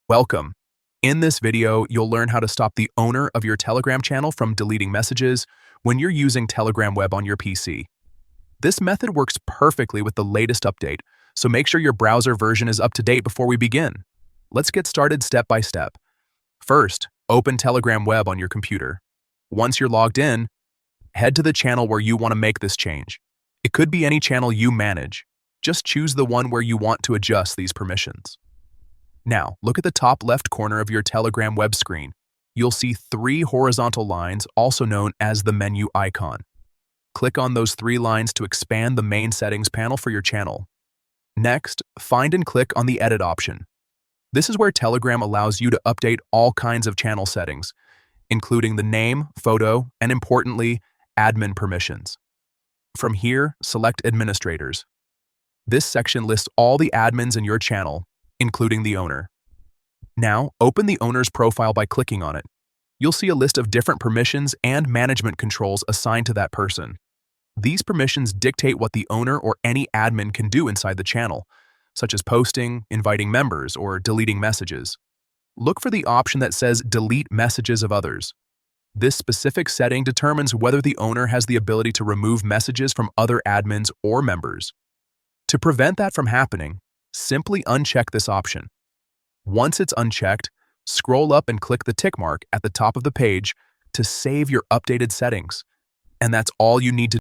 Welcome. In this video, you'll learn how to stop the owner of your Telegram channel from deleting messages when you're using Telegram Web on your PC. This method works perfectly with the latest update, so make sure your browser version is up to date before we begin. Let's get started step by step. First, open Telegram Web on your computer. Once you're logged in, head to the channel where you want to make this change. It could be any channel you manage. Just choose the one where you want to adjust these permissions. Now, look at the top left corner of your Telegram web screen. You'll see 3 horizontal lines, also known as the menu icon. Click on those 3 lines to expand the main settings panel for your channel. Next, find and click on the Edit option. This is where Telegram allows you to update all kinds of channel settings, including the name, photo, and importantly, admin permissions. From here, select Administrators. This section lists all the admins in your channel, including the owner. Now, open the owner's profile by clicking on it. You'll see a list of different permissions and management controls assigned to that person. These permissions dictate what the owner or any admin can do inside the channel, such as posting, inviting members, or deleting messages. Look for the option that says Delete Messages of Others. This specific setting determines whether the owner has the ability to remove messages from other admins or members. To prevent that from happening, simply uncheck this option. Once it's unchecked, scroll up and click the tick mark at the top of the page to save your updated settings. And that's all you need to